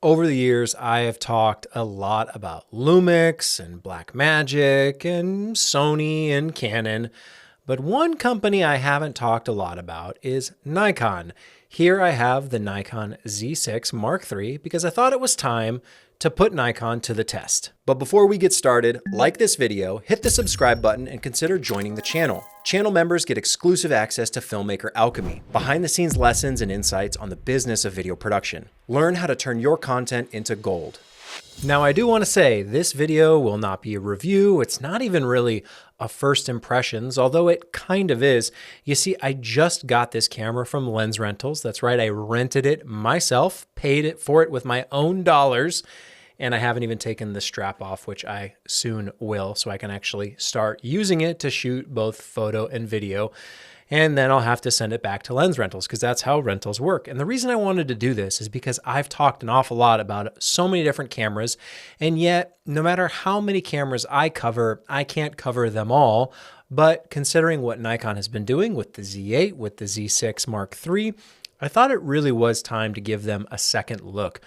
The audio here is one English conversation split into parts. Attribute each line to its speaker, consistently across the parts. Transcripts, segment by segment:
Speaker 1: Over the years, I have talked a lot about Lumix and Blackmagic and Sony and Canon, but one company I haven't talked a lot about is Nikon. Here I have the Nikon Z6 Mark III because I thought it was time to put Nikon to the test. But before we get started, like this video, hit the subscribe button, and consider joining the channel. Channel members get exclusive access to Filmmaker Alchemy, behind-the-scenes lessons and insights on the business of video production. Learn how to turn your content into gold. Now, I do want to say this video will not be a review. It's not even really a first impressions, although it kind of is. You see, I just got this camera from Lens Rentals. That's right, I rented it myself, paid for it with my own dollars, and I haven't even taken the strap off, which I soon will, so I can actually start using it to shoot both photo and video. And then I'll have to send it back to Lens Rentals because that's how rentals work. And the reason I wanted to do this is because I've talked an awful lot about so many different cameras, and yet no matter how many cameras I cover, I can't cover them all. But considering what Nikon has been doing with the Z8, with the Z6 Mark III, I thought it really was time to give them a second look.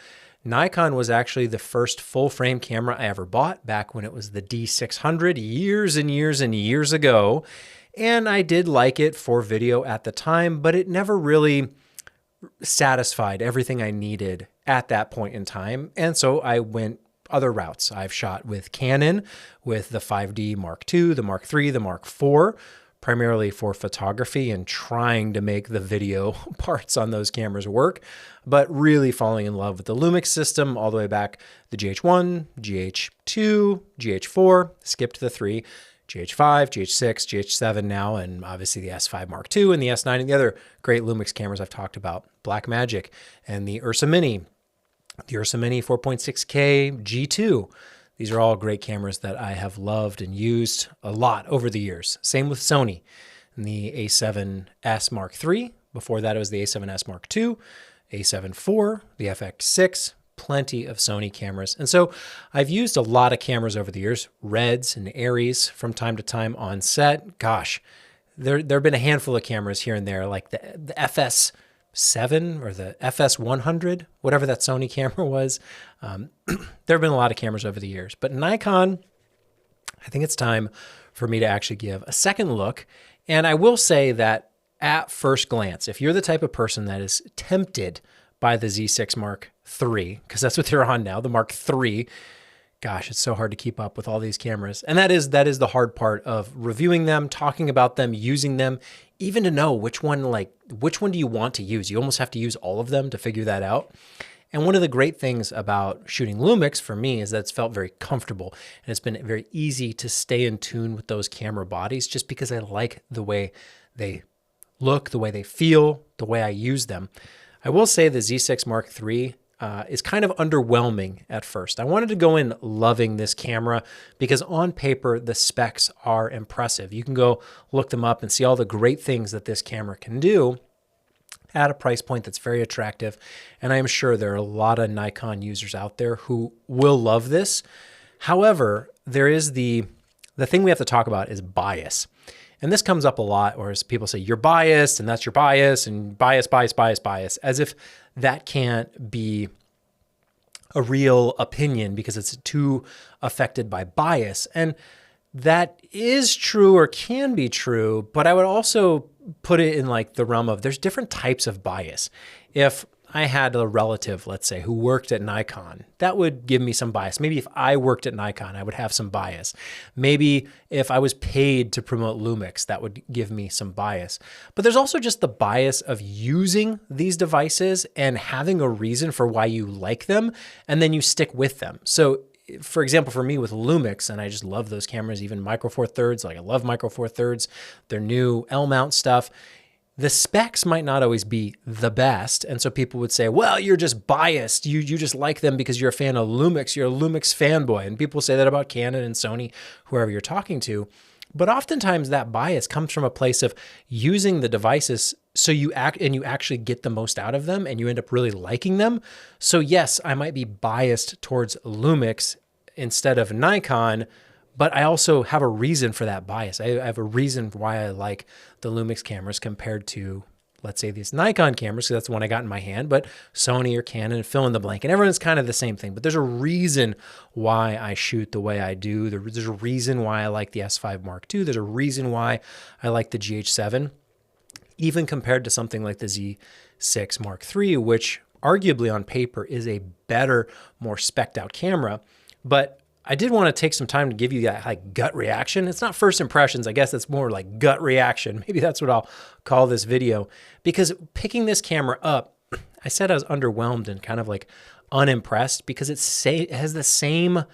Speaker 1: Nikon was actually the first full frame camera I ever bought back when it was the D600 years and years and years ago. And I did like it for video at the time, but it never really satisfied everything I needed at that point in time. And so I went other routes. I've shot with Canon, with the 5D Mark II, the Mark III, the Mark IV, primarily for photography and trying to make the video parts on those cameras work, but really falling in love with the Lumix system all the way back, the GH1, GH2, GH4, skipped the 3, GH5, GH6, GH7 now, and obviously the S5 Mark II and the S9 and the other great Lumix cameras I've talked about, Blackmagic and the Ursa Mini, the Ursa Mini 4.6K G2. These are all great cameras that I have loved and used a lot over the years. Same with Sony and the A7S Mark III. Before that, it was the A7S Mark II, A7 IV, the FX6, plenty of Sony cameras. And so I've used a lot of cameras over the years, Reds and Aries from time to time on set. Gosh, there have been a handful of cameras here and there, like the FS7 or the FS100, whatever that Sony camera was. There have been a lot of cameras over the years, but Nikon, I think it's time for me to actually give a second look. And I will say that at first glance, if you're the type of person that is tempted by the Z6 Mark III, because that's what they're on now, the Mark III. Gosh, it's so hard to keep up with all these cameras. And that is the hard part of reviewing them, talking about them, using them, even to know which one do you want to use. You almost have to use all of them to figure that out. And one of the great things about shooting Lumix for me is that it's felt very comfortable, and it's been very easy to stay in tune with those camera bodies just because I like the way they look, the way they feel, the way I use them. I will say the Z6 Mark III is kind of underwhelming at first. I wanted to go in loving this camera because on paper, the specs are impressive. You can go look them up and see all the great things that this camera can do at a price point that's very attractive. And I am sure there are a lot of Nikon users out there who will love this. However, there is the thing we have to talk about is bias. And this comes up a lot, whereas people say, you're biased, and that's your bias, and bias, as if that can't be a real opinion because it's too affected by bias. And that is true or can be true, but I would also put it in like the realm of there's different types of bias. If I had a relative, let's say, who worked at Nikon, that would give me some bias. Maybe if I worked at Nikon, I would have some bias. Maybe if I was paid to promote Lumix, that would give me some bias. But there's also just the bias of using these devices and having a reason for why you like them, and then you stick with them. So for example, for me with Lumix, and I just love those cameras, even Micro Four Thirds, like I love Micro Four Thirds, their new L-mount stuff. The specs might not always be the best. And so people would say, well, you're just biased. You just like them because you're a fan of Lumix. You're a Lumix fanboy. And people say that about Canon and Sony, whoever you're talking to. But oftentimes that bias comes from a place of using the devices so you actually get the most out of them and you end up really liking them. So yes, I might be biased towards Lumix instead of Nikon, but I also have a reason for that bias. I have a reason why I like the Lumix cameras compared to let's say these Nikon cameras, because that's the one I got in my hand, but Sony or Canon, fill in the blank. And everyone's kind of the same thing. But there's a reason why I shoot the way I do. There's a reason why I like the S5 Mark II. There's a reason why I like the GH7, even compared to something like the Z6 Mark III, which arguably on paper is a better, more spec'd out camera. But I did want to take some time to give you that like gut reaction. It's not first impressions. I guess it's more like gut reaction. Maybe that's what I'll call this video, because picking this camera up, I said I was underwhelmed and kind of like unimpressed because it has the same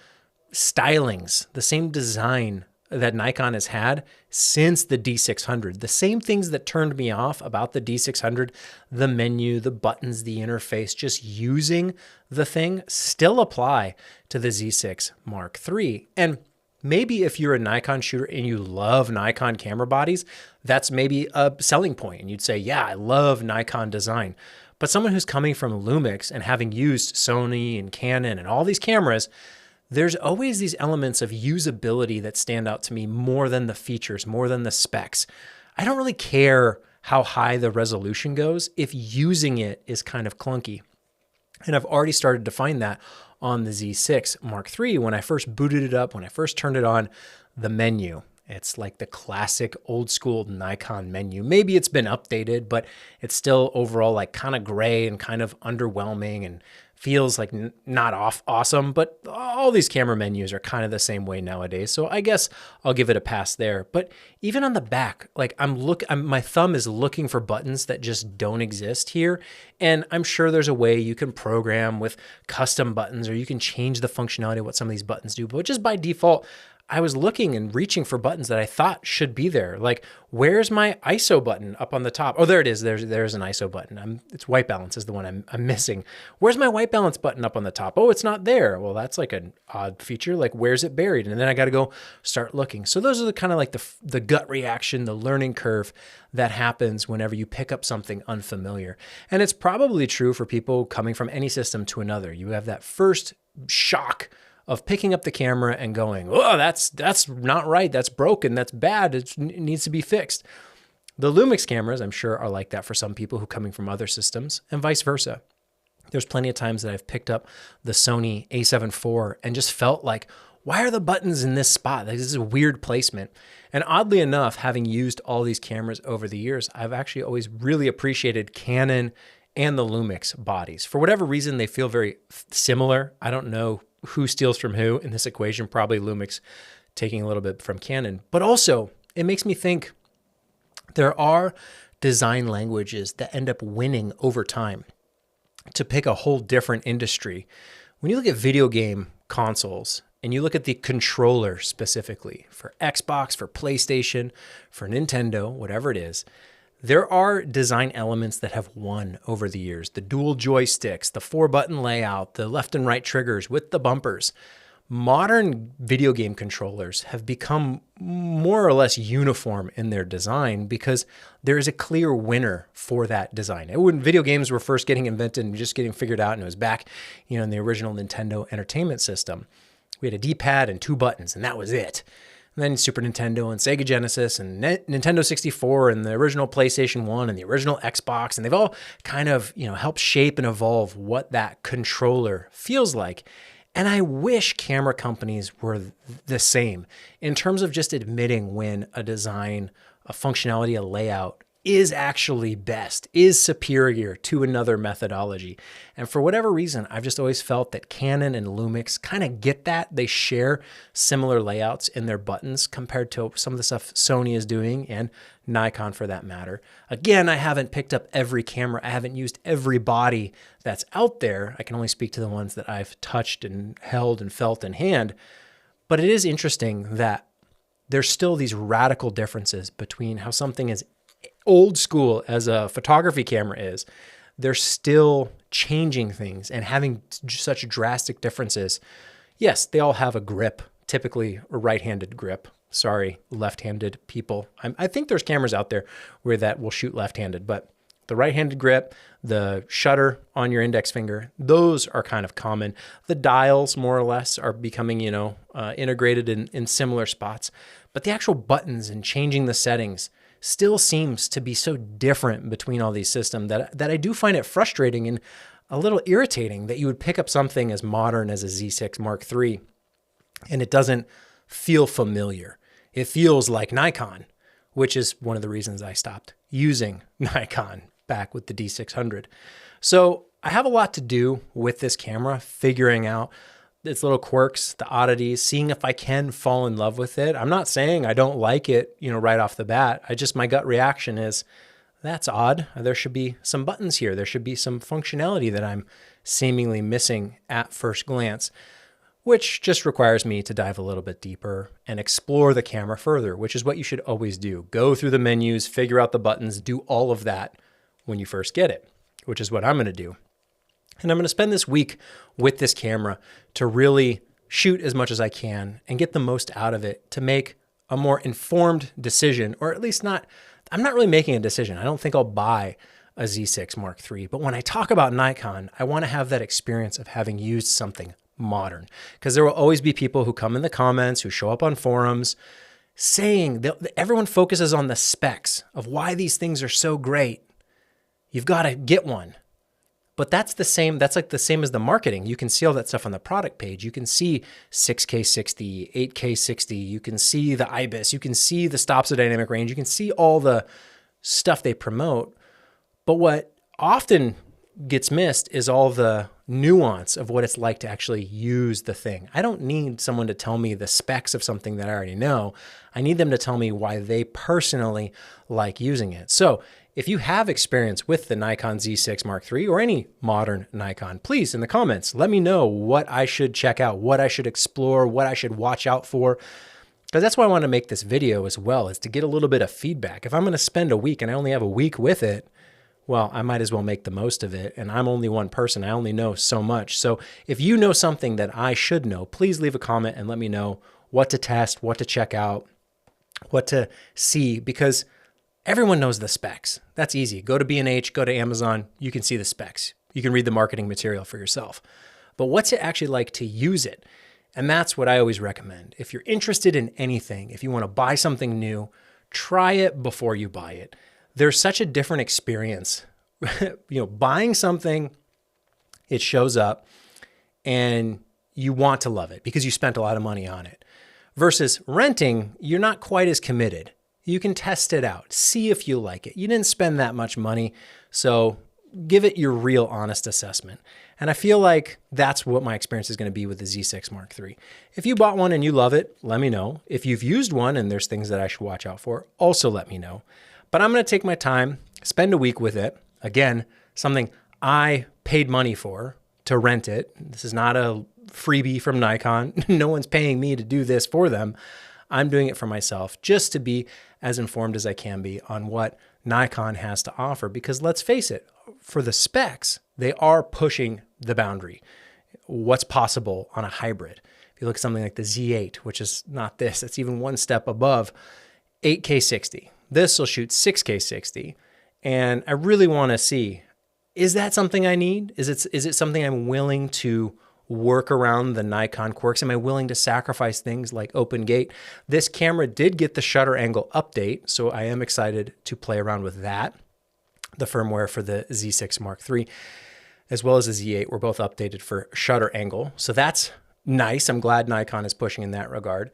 Speaker 1: stylings, the same design that Nikon has had since the D600. The same things that turned me off about the D600, the menu, the buttons, the interface, just using the thing, still apply to the Z6 Mark III. And maybe if you're a Nikon shooter and you love Nikon camera bodies, that's maybe a selling point. And you'd say, yeah, I love Nikon design. But someone who's coming from Lumix and having used Sony and Canon and all these cameras, there's always these elements of usability that stand out to me more than the features, more than the specs. I don't really care how high the resolution goes if using it is kind of clunky. And I've already started to find that on the Z6 Mark III. When I first booted it up, when I first turned it on, the menu, it's like the classic old school Nikon menu. Maybe it's been updated, but it's still overall like kind of gray and kind of underwhelming and feels like not awesome, but all these camera menus are kind of the same way nowadays. So I guess I'll give it a pass there. But even on the back, like my thumb is looking for buttons that just don't exist here. And I'm sure there's a way you can program with custom buttons, or you can change the functionality of what some of these buttons do. But just by default, I was looking and reaching for buttons that I thought should be there. Like, where's my ISO button up on the top? Oh, there it is. There's an ISO button. It's white balance is the one I'm missing. Where's my white balance button up on the top? Oh, it's not there. Well, that's like an odd feature. Like, where's it buried? And then I got to go start looking. So those are the kind of like the gut reaction, the learning curve that happens whenever you pick up something unfamiliar. And it's probably true for people coming from any system to another. You have that first shock of picking up the camera and going, oh, that's not right. That's broken. That's bad. It needs to be fixed. The Lumix cameras, I'm sure, are like that for some people who are coming from other systems, and vice versa. There's plenty of times that I've picked up the Sony a7 IV and just felt like, why are the buttons in this spot? Like, this is a weird placement. And oddly enough, having used all these cameras over the years, I've actually always really appreciated Canon and the Lumix bodies. For whatever reason, they feel very similar. I don't know who steals from who in this equation, probably Lumix taking a little bit from Canon. But also, it makes me think there are design languages that end up winning over time. To pick a whole different industry, when you look at video game consoles and you look at the controller specifically for Xbox, for PlayStation, for Nintendo, whatever it is, there are design elements that have won over the years. The dual joysticks, the 4-button layout, the left and right triggers with the bumpers. Modern video game controllers have become more or less uniform in their design because there is a clear winner for that design. When video games were first getting invented and just getting figured out, and it was back, in the original Nintendo Entertainment System, we had a D-pad and 2 buttons, and that was it. And then Super Nintendo and Sega Genesis and Nintendo 64 and the original PlayStation 1 and the original Xbox. And they've all kind of, helped shape and evolve what that controller feels like. And I wish camera companies were the same in terms of just admitting when a design, a functionality, a layout is actually best, is superior to another methodology. And for whatever reason, I've just always felt that Canon and Lumix kind of get that. They share similar layouts in their buttons compared to some of the stuff Sony is doing, and Nikon for that matter. Again, I haven't picked up every camera. I haven't used every body that's out there. I can only speak to the ones that I've touched and held and felt in hand. But it is interesting that there's still these radical differences between how something is old school as a photography camera is. They're still changing things and having such drastic differences. Yes, they all have a grip, typically a right-handed grip. Sorry, left-handed people. I think there's cameras out there where that will shoot left-handed, but the right-handed grip, the shutter on your index finger, those are kind of common. The dials, more or less, are becoming, integrated in similar spots. But the actual buttons and changing the settings still seems to be so different between all these systems that I do find it frustrating and a little irritating that you would pick up something as modern as a Z6 Mark III and it doesn't feel familiar. It feels like Nikon, which is one of the reasons I stopped using Nikon back with the D600. So I have a lot to do with this camera, figuring out its little quirks, the oddities, seeing if I can fall in love with it. I'm not saying I don't like it, right off the bat. My gut reaction is, that's odd. There should be some buttons here. There should be some functionality that I'm seemingly missing at first glance, which just requires me to dive a little bit deeper and explore the camera further, which is what you should always do. Go through the menus, figure out the buttons, do all of that when you first get it, which is what I'm going to do. And I'm going to spend this week with this camera to really shoot as much as I can and get the most out of it to make a more informed decision, or at least I'm not really making a decision. I don't think I'll buy a Z6 Mark III, but when I talk about Nikon, I want to have that experience of having used something modern, because there will always be people who come in the comments, who show up on forums saying that everyone focuses on the specs of why these things are so great. You've got to get one. But that's like the same as the marketing. You can see all that stuff on the product page. You can see 6K 60, 8K 60. You can see the IBIS. You can see the stops of dynamic range. You can see all the stuff they promote. But what often gets missed is all the nuance of what it's like to actually use the thing. I don't need someone to tell me the specs of something that I already know. I need them to tell me why they personally like using it. So if you have experience with the Nikon Z6 Mark III or any modern Nikon, please in the comments, let me know what I should check out, what I should explore, what I should watch out for. Because that's why I want to make this video as well, is to get a little bit of feedback. If I'm going to spend a week and I only have a week with it, well, I might as well make the most of it. And I'm only one person. I only know so much. So if you know something that I should know, please leave a comment and let me know what to test, what to check out, what to see, because everyone knows the specs. That's easy. Go to B&H, go to Amazon. You can see the specs. You can read the marketing material for yourself. But what's it actually like to use it? And that's what I always recommend. If you're interested in anything, if you want to buy something new, try it before you buy it. There's such a different experience. Buying something, it shows up and you want to love it because you spent a lot of money on it. Versus renting, you're not quite as committed. You can test it out, see if you like it. You didn't spend that much money, so give it your real honest assessment. And I feel like that's what my experience is going to be with the Z6 Mark III. If you bought one and you love it, let me know. If you've used one and there's things that I should watch out for, also let me know. But I'm going to take my time, spend a week with it. Again, something I paid money for to rent it. This is not a freebie from Nikon. No one's paying me to do this for them. I'm doing it for myself just to be as informed as I can be on what Nikon has to offer. Because let's face it, for the specs, they are pushing the boundary. What's possible on a hybrid? If you look at something like the Z8, which is not this, it's even one step above 8K 60. This will shoot 6K 60. And I really want to see, is that something I need? Is it something I'm willing to work around the Nikon quirks? Am I willing to sacrifice things like open gate? This camera did get the shutter angle update, so I am excited to play around with that. The firmware for the Z6 Mark III, as well as the Z8, were both updated for shutter angle. So that's nice. I'm glad Nikon is pushing in that regard.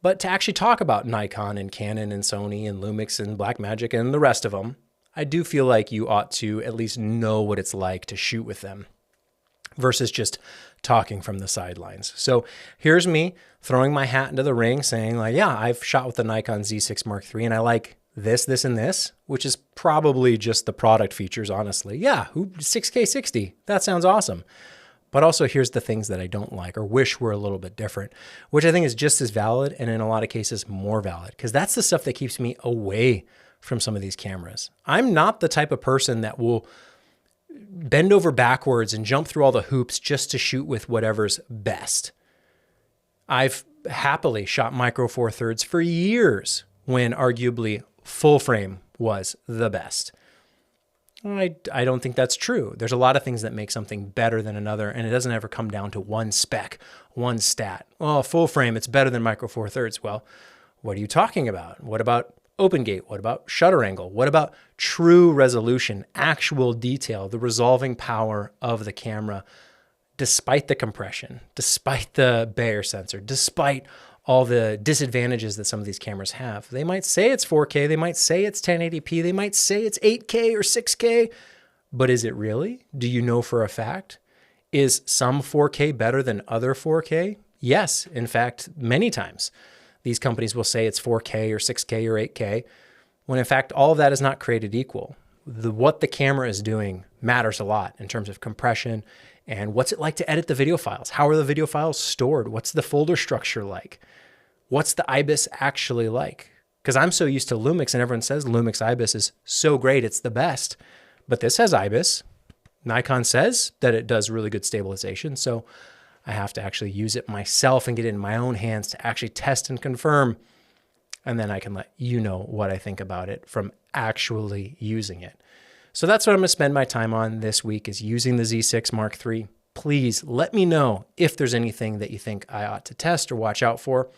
Speaker 1: But to actually talk about Nikon and Canon and Sony and Lumix and Blackmagic and the rest of them, I do feel like you ought to at least know what it's like to shoot with them versus just talking from the sidelines. So here's me throwing my hat into the ring saying like, yeah, I've shot with the Nikon Z6 Mark III and I like this, this, and this, which is probably just the product features, honestly. Yeah, 6K 60, that sounds awesome. But also here's the things that I don't like or wish were a little bit different, which I think is just as valid and in a lot of cases more valid, because that's the stuff that keeps me away from some of these cameras. I'm not the type of person that will bend over backwards and jump through all the hoops just to shoot with whatever's best. I've happily shot micro four thirds for years when arguably full frame was the best. I don't think that's true. There's a lot of things that make something better than another, and it doesn't ever come down to one spec, one stat. Oh, full frame, it's better than micro four thirds. Well, what are you talking about? What about open gate? What about shutter angle? What about true resolution, actual detail, the resolving power of the camera, despite the compression, despite the Bayer sensor, despite all the disadvantages that some of these cameras have? They might say it's 4K, they might say it's 1080p, they might say it's 8K or 6K, but is it really? Do you know for a fact? Is some 4K better than other 4K? Yes, in fact, many times. These companies will say it's 4K or 6K or 8K, when in fact, all of that is not created equal. What the camera is doing matters a lot in terms of compression and what's it like to edit the video files? How are the video files stored? What's the folder structure like? What's the IBIS actually like? Because I'm so used to Lumix and everyone says Lumix IBIS is so great, it's the best. But this has IBIS. Nikon says that it does really good stabilization. So I have to actually use it myself and get it in my own hands to actually test and confirm. And then I can let you know what I think about it from actually using it. So that's what I'm going to spend my time on this week, is using the Z6 Mark III. Please let me know if there's anything that you think I ought to test or watch out for.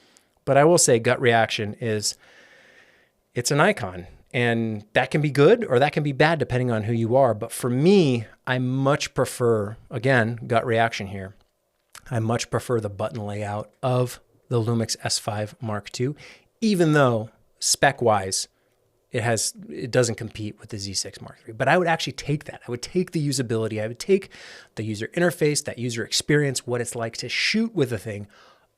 Speaker 1: But I will say gut reaction is it's a Nikon, and that can be good or that can be bad depending on who you are. But for me, I much prefer, again, gut reaction here, I much prefer the button layout of the Lumix S5 Mark II, even though spec-wise, it doesn't compete with the Z6 Mark III. But I would actually take that. I would take the usability. I would take the user interface, that user experience, what it's like to shoot with a thing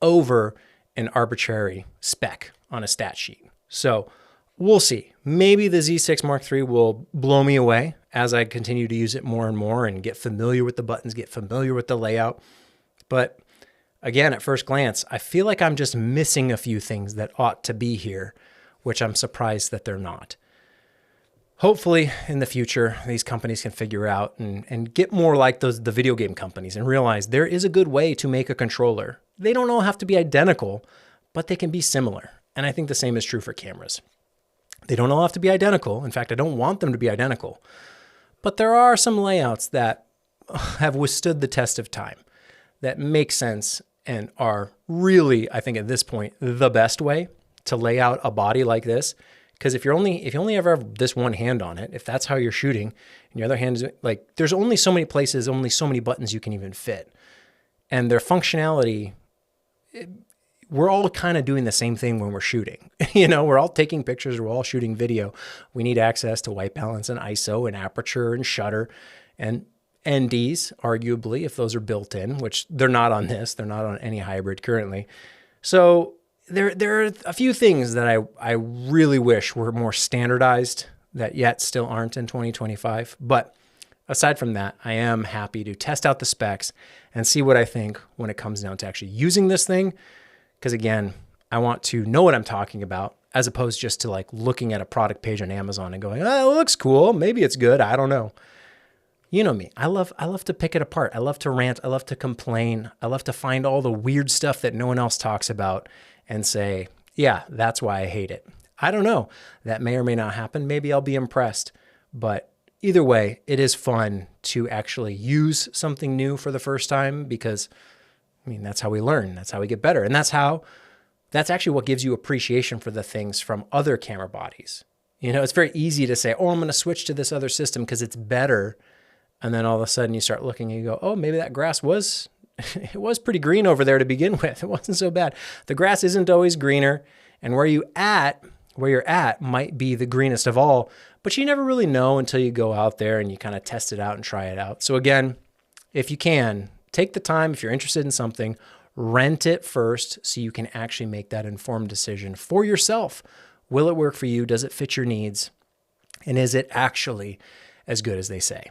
Speaker 1: over an arbitrary spec on a stat sheet. So we'll see. Maybe the Z6 Mark III will blow me away as I continue to use it more and more and get familiar with the buttons, get familiar with the layout. But again, at first glance, I feel like I'm just missing a few things that ought to be here, which I'm surprised that they're not. Hopefully in the future, these companies can figure out and get more like the video game companies and realize there is a good way to make a controller. They don't all have to be identical, but they can be similar. And I think the same is true for cameras. They don't all have to be identical. In fact, I don't want them to be identical. But there are some layouts that have withstood the test of time, that make sense and are really, I think at this point, the best way to lay out a body like this. Because if you only ever have this one hand on it, if that's how you're shooting, and your other hand is like, there's only so many places, only so many buttons you can even fit. And their functionality, we're all kind of doing the same thing when we're shooting. You know, we're all taking pictures, we're all shooting video. We need access to white balance and ISO and aperture and shutter and NDs, arguably, if those are built in, which they're not on this. They're not on any hybrid currently. So there are a few things that I really wish were more standardized that yet still aren't in 2025. But aside from that, I am happy to test out the specs and see what I think when it comes down to actually using this thing. Because again, I want to know what I'm talking about, as opposed just to like looking at a product page on Amazon and going, oh, it looks cool. Maybe it's good. I don't know. You know me. I love to pick it apart. I love to rant. I love to complain. I love to find all the weird stuff that no one else talks about and say, yeah, that's why I hate it. I don't know. That may or may not happen. Maybe I'll be impressed. But either way, it is fun to actually use something new for the first time, because I mean, that's how we learn. That's how we get better. And that's actually what gives you appreciation for the things from other camera bodies. You know, it's very easy to say, oh, I'm going to switch to this other system because it's better. And then all of a sudden you start looking and you go, oh, maybe that grass was, it was pretty green over there to begin with. It wasn't so bad. The grass isn't always greener. And where you're at might be the greenest of all, but you never really know until you go out there and you kind of test it out and try it out. So again, if you can, take the time, if you're interested in something, rent it first so you can actually make that informed decision for yourself. Will it work for you? Does it fit your needs? And is it actually as good as they say?